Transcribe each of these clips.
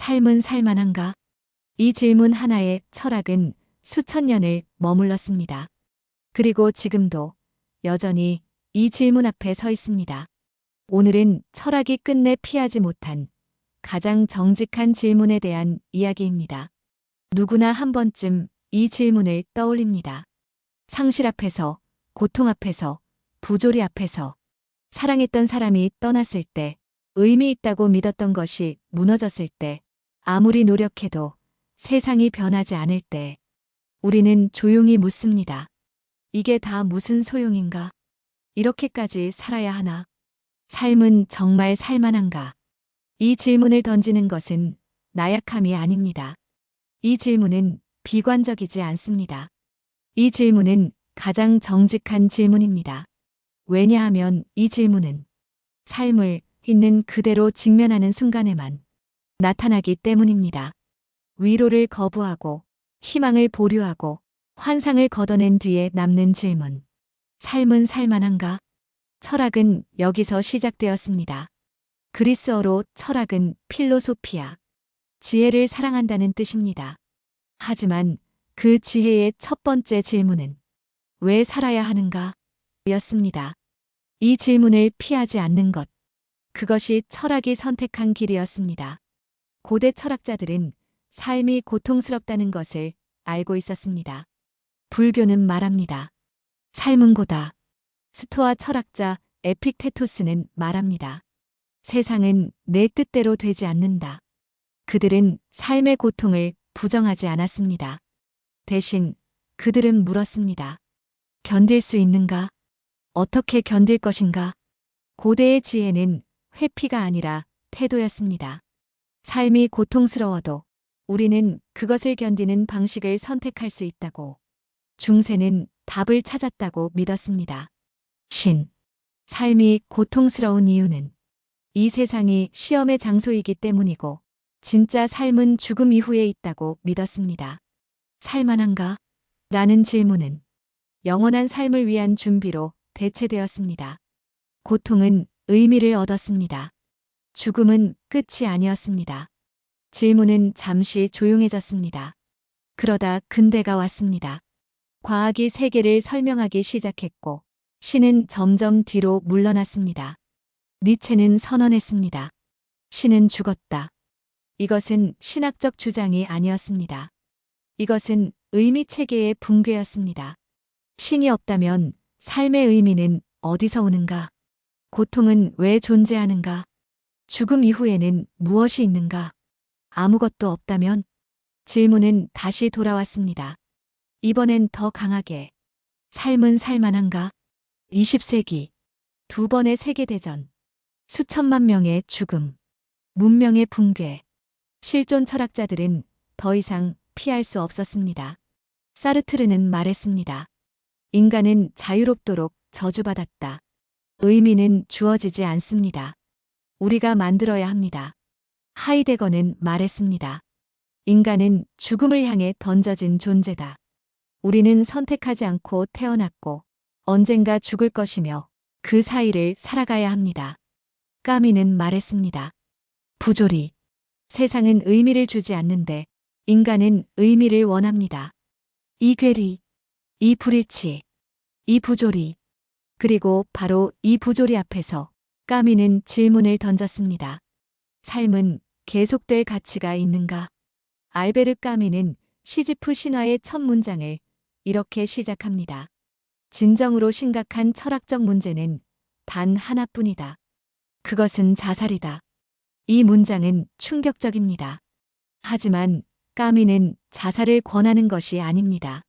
삶은 살만한가? 이 질문 하나에 철학은 수천 년을 머물렀습니다. 그리고 지금도 여전히 이 질문 앞에 서 있습니다. 오늘은 철학이 끝내 피하지 못한 가장 정직한 질문에 대한 이야기입니다. 누구나 한 번쯤 이 질문을 떠올립니다. 상실 앞에서, 고통 앞에서, 부조리 앞에서, 사랑했던 사람이 떠났을 때, 의미 있다고 믿었던 것이 무너졌을 때, 아무리 노력해도 세상이 변하지 않을 때, 우리는 조용히 묻습니다. 이게 다 무슨 소용인가? 이렇게까지 살아야 하나? 삶은 정말 살만한가? 이 질문을 던지는 것은 나약함이 아닙니다. 이 질문은 비관적이지 않습니다. 이 질문은 가장 정직한 질문입니다. 왜냐하면 이 질문은 삶을 있는 그대로 직면하는 순간에만 나타나기 때문입니다. 위로를 거부하고 희망을 보류하고 환상을 걷어낸 뒤에 남는 질문. 삶은 살만한가? 철학은 여기서 시작되었습니다. 그리스어로 철학은 필로소피아, 지혜를 사랑한다는 뜻입니다. 하지만 그 지혜의 첫 번째 질문은 왜 살아야 하는가? 였습니다. 이 질문을 피하지 않는 것. 그것이 철학이 선택한 길이었습니다. 고대 철학자들은 삶이 고통스럽다는 것을 알고 있었습니다. 불교는 말합니다. 삶은 고다. 스토아 철학자 에픽테토스는 말합니다. 세상은 내 뜻대로 되지 않는다. 그들은 삶의 고통을 부정하지 않았습니다. 대신 그들은 물었습니다. 견딜 수 있는가? 어떻게 견딜 것인가? 고대의 지혜는 회피가 아니라 태도였습니다. 삶이 고통스러워도 우리는 그것을 견디는 방식을 선택할 수 있다고. 중세는 답을 찾았다고 믿었습니다. 신. 삶이 고통스러운 이유는 이 세상이 시험의 장소이기 때문이고 진짜 삶은 죽음 이후에 있다고 믿었습니다. 살만한가? 라는 질문은 영원한 삶을 위한 준비로 대체되었습니다. 고통은 의미를 얻었습니다. 죽음은 끝이 아니었습니다. 질문은 잠시 조용해졌습니다. 그러다 근대가 왔습니다. 과학이 세계를 설명하기 시작했고 신은 점점 뒤로 물러났습니다. 니체는 선언했습니다. 신은 죽었다. 이것은 신학적 주장이 아니었습니다. 이것은 의미 체계의 붕괴였습니다. 신이 없다면 삶의 의미는 어디서 오는가? 고통은 왜 존재하는가? 죽음 이후에는 무엇이 있는가? 아무것도 없다면? 질문은 다시 돌아왔습니다. 이번엔 더 강하게. 삶은 살만한가? 20세기. 두 번의 세계대전. 수천만 명의 죽음. 문명의 붕괴. 실존 철학자들은 더 이상 피할 수 없었습니다. 사르트르는 말했습니다. 인간은 자유롭도록 저주받았다. 의미는 주어지지 않습니다. 우리가 만들어야 합니다. 하이데거는 말했습니다. 인간은 죽음을 향해 던져진 존재다. 우리는 선택하지 않고 태어났고 언젠가 죽을 것이며 그 사이를 살아가야 합니다. 까미는 말했습니다. 부조리. 세상은 의미를 주지 않는데 인간은 의미를 원합니다. 이 괴리, 이 불일치, 이 부조리. 그리고 바로 이 부조리 앞에서 까미는 질문을 던졌습니다. 삶은 계속될 가치가 있는가? 알베르 까미는 시지프 신화의 첫 문장을 이렇게 시작합니다. 진정으로 심각한 철학적 문제는 단 하나뿐이다. 그것은 자살이다. 이 문장은 충격적입니다. 하지만 까미는 자살을 권하는 것이 아닙니다.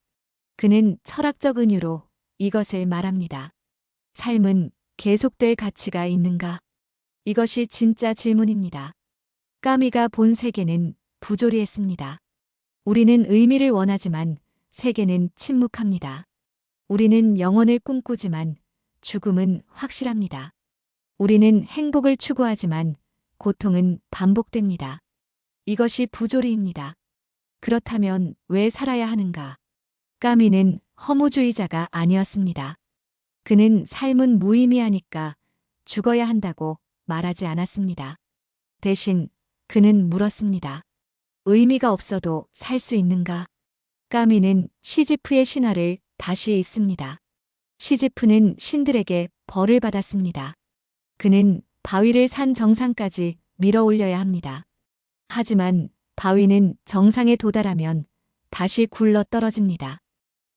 그는 철학적 은유로 이것을 말합니다. 삶은 계속될 가치가 있는가? 이것이 진짜 질문입니다. 까미가 본 세계는 부조리했습니다. 우리는 의미를 원하지만 세계는 침묵합니다. 우리는 영혼을 꿈꾸지만 죽음은 확실합니다. 우리는 행복을 추구하지만 고통은 반복됩니다. 이것이 부조리입니다. 그렇다면 왜 살아야 하는가? 까미는 허무주의자가 아니었습니다. 그는 삶은 무의미하니까 죽어야 한다고 말하지 않았습니다. 대신 그는 물었습니다. 의미가 없어도 살 수 있는가? 까미는 시지프의 신화를 다시 읽습니다. 시지프는 신들에게 벌을 받았습니다. 그는 바위를 산 정상까지 밀어 올려야 합니다. 하지만 바위는 정상에 도달하면 다시 굴러 떨어집니다.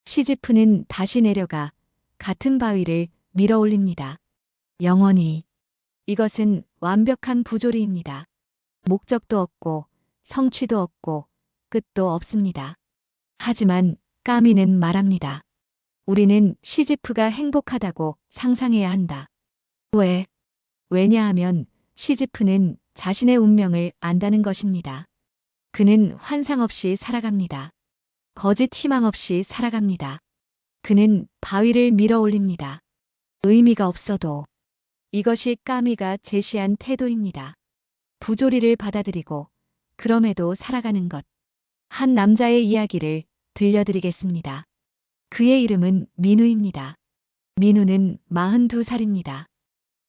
시지프는 다시 내려가 같은 바위를 밀어 올립니다. 영원히. 이것은 완벽한 부조리입니다. 목적도 없고 성취도 없고 끝도 없습니다. 하지만 까미는 말합니다. 우리는 시지프가 행복하다고 상상해야 한다. 왜? 왜냐하면 시지프는 자신의 운명을 안다는 것입니다. 그는 환상 없이 살아갑니다. 거짓 희망 없이 살아갑니다. 그는 바위를 밀어 올립니다. 의미가 없어도. 이것이 까미가 제시한 태도입니다. 부조리를 받아들이고 그럼에도 살아가는 것. 한 남자의 이야기를 들려드리겠습니다. 그의 이름은 민우입니다. 민우는 42살입니다.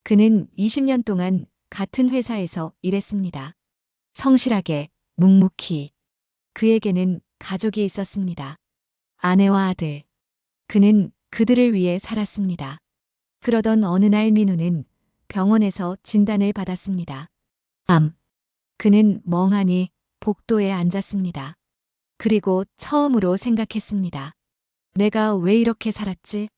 그는 20년 동안 같은 회사에서 일했습니다. 성실하게, 묵묵히. 그에게는 가족이 있었습니다. 아내와 아들. 그는 그들을 위해 살았습니다. 그러던 어느 날 민우는 병원에서 진단을 받았습니다. 암. 그는 멍하니 복도에 앉았습니다. 그리고 처음으로 생각했습니다. 내가 왜 이렇게 살았지?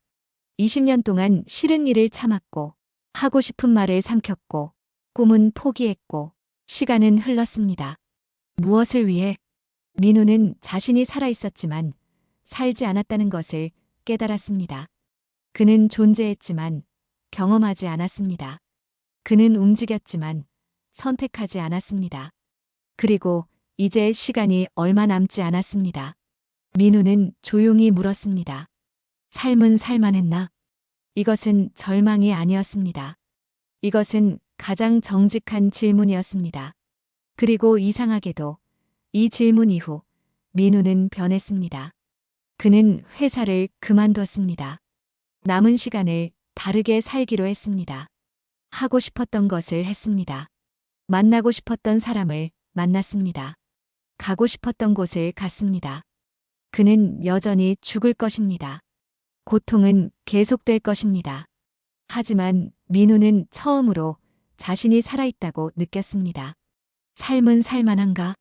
20년 동안 싫은 일을 참았고, 하고 싶은 말을 삼켰고, 꿈은 포기했고, 시간은 흘렀습니다. 무엇을 위해? 민우는 자신이 살아있었지만 살지 않았다는 것을 깨달았습니다. 그는 존재했지만 경험하지 않았습니다. 그는 움직였지만 선택하지 않았습니다. 그리고 이제 시간이 얼마 남지 않았습니다. 민우는 조용히 물었습니다. 삶은 살만했나? 이것은 절망이 아니었습니다. 이것은 가장 정직한 질문이었습니다. 그리고 이상하게도 이 질문 이후 민우는 변했습니다. 그는 회사를 그만뒀습니다. 남은 시간을 다르게 살기로 했습니다. 하고 싶었던 것을 했습니다. 만나고 싶었던 사람을 만났습니다. 가고 싶었던 곳을 갔습니다. 그는 여전히 죽을 것입니다. 고통은 계속될 것입니다. 하지만 민우는 처음으로 자신이 살아있다고 느꼈습니다. 삶은 살만한가?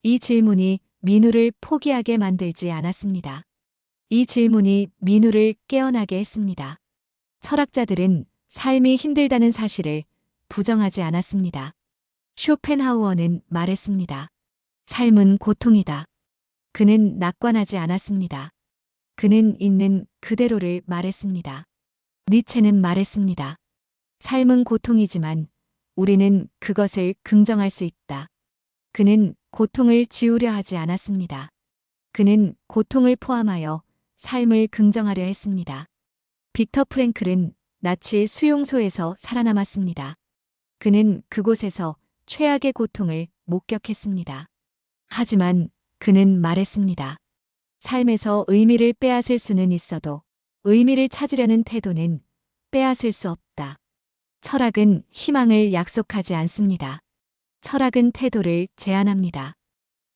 이 질문이 민우를 포기하게 만들지 않았습니다. 이 질문이 민우를 깨어나게 했습니다. 철학자들은 삶이 힘들다는 사실을 부정하지 않았습니다. 쇼펜하우어는 말했습니다. 삶은 고통이다. 그는 낙관하지 않았습니다. 그는 있는 그대로를 말했습니다. 니체는 말했습니다. 삶은 고통이지만 우리는 그것을 긍정할 수 있다. 그는 고통을 지우려 하지 않았습니다. 그는 고통을 포함하여 삶을 긍정하려 했습니다. 빅터 프랭클은 나치 수용소에서 살아남았습니다. 그는 그곳에서 최악의 고통을 목격했습니다. 하지만 그는 말했습니다. 삶에서 의미를 빼앗을 수는 있어도 의미를 찾으려는 태도는 빼앗을 수 없다. 철학은 희망을 약속하지 않습니다. 철학은 태도를 제안합니다.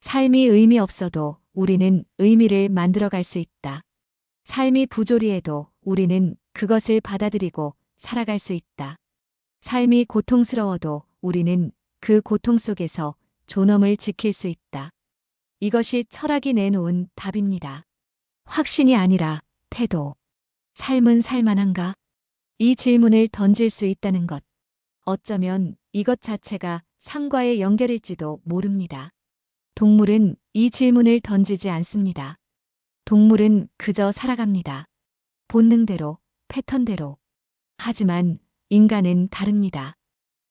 삶이 의미 없어도 우리는 의미를 만들어갈 수 있다. 삶이 부조리해도 우리는 그것을 받아들이고 살아갈 수 있다. 삶이 고통스러워도 우리는 그 고통 속에서 존엄을 지킬 수 있다. 이것이 철학이 내놓은 답입니다. 확신이 아니라 태도. 삶은 살만한가? 이 질문을 던질 수 있다는 것. 어쩌면 이것 자체가 삶과의 연결일지도 모릅니다. 동물은 이 질문을 던지지 않습니다. 동물은 그저 살아갑니다. 본능대로, 패턴대로. 하지만 인간은 다릅니다.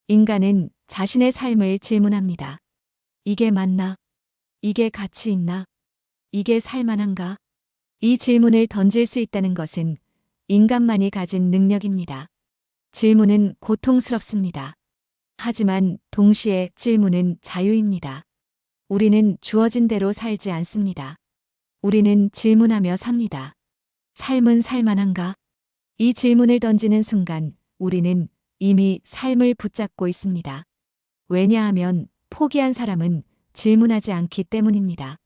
인간은 자신의 삶을 질문합니다. 이게 맞나? 이게 가치 있나? 이게 살만한가? 이 질문을 던질 수 있다는 것은 인간만이 가진 능력입니다. 질문은 고통스럽습니다. 하지만 동시에 질문은 자유입니다. 우리는 주어진 대로 살지 않습니다. 우리는 질문하며 삽니다. 삶은 살만한가? 이 질문을 던지는 순간 우리는 이미 삶을 붙잡고 있습니다. 왜냐하면 포기한 사람은 질문하지 않기 때문입니다.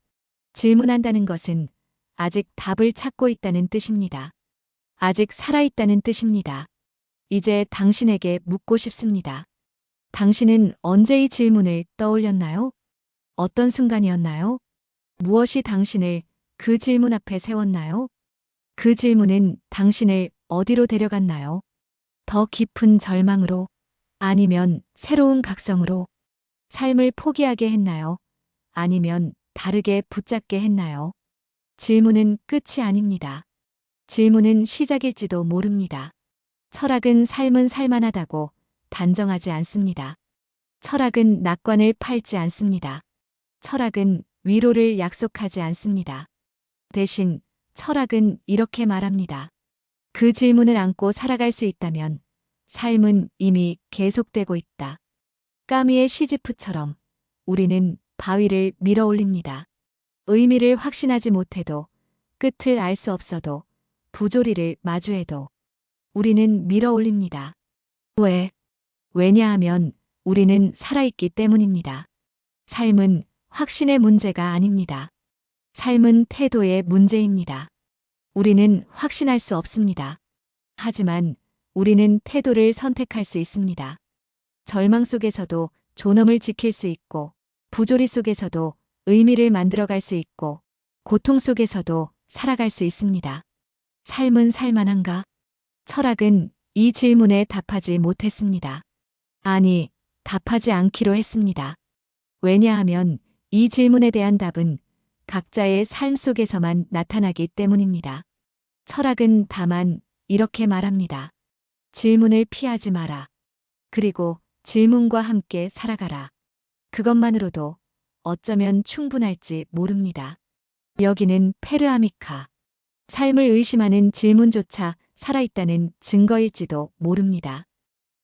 질문한다는 것은 아직 답을 찾고 있다는 뜻입니다. 아직 살아있다는 뜻입니다. 이제 당신에게 묻고 싶습니다. 당신은 언제 이 질문을 떠올렸나요? 어떤 순간이었나요? 무엇이 당신을 그 질문 앞에 세웠나요? 그 질문은 당신을 어디로 데려갔나요? 더 깊은 절망으로, 아니면 새로운 각성으로, 삶을 포기하게 했나요? 아니면 다르게 붙잡게 했나요? 질문은 끝이 아닙니다. 질문은 시작일지도 모릅니다. 철학은 삶은 살만하다고 단정하지 않습니다. 철학은 낙관을 팔지 않습니다. 철학은 위로를 약속하지 않습니다. 대신 철학은 이렇게 말합니다. 그 질문을 안고 살아갈 수 있다면 삶은 이미 계속되고 있다. 까미의 시지프처럼 우리는 바위를 밀어 올립니다. 의미를 확신하지 못해도, 끝을 알 수 없어도, 부조리를 마주해도 우리는 밀어 올립니다. 왜? 왜냐하면 우리는 살아있기 때문입니다. 삶은 확신의 문제가 아닙니다. 삶은 태도의 문제입니다. 우리는 확신할 수 없습니다. 하지만 우리는 태도를 선택할 수 있습니다. 절망 속에서도 존엄을 지킬 수 있고, 부조리 속에서도 의미를 만들어갈 수 있고, 고통 속에서도 살아갈 수 있습니다. 삶은 살만한가? 철학은 이 질문에 답하지 못했습니다. 아니, 답하지 않기로 했습니다. 왜냐하면 이 질문에 대한 답은 각자의 삶 속에서만 나타나기 때문입니다. 철학은 다만 이렇게 말합니다. 질문을 피하지 마라. 그리고 질문과 함께 살아가라. 그것만으로도 어쩌면 충분할지 모릅니다. 여기는 페르아미카. 삶을 의심하는 질문조차 살아있다는 증거일지도 모릅니다.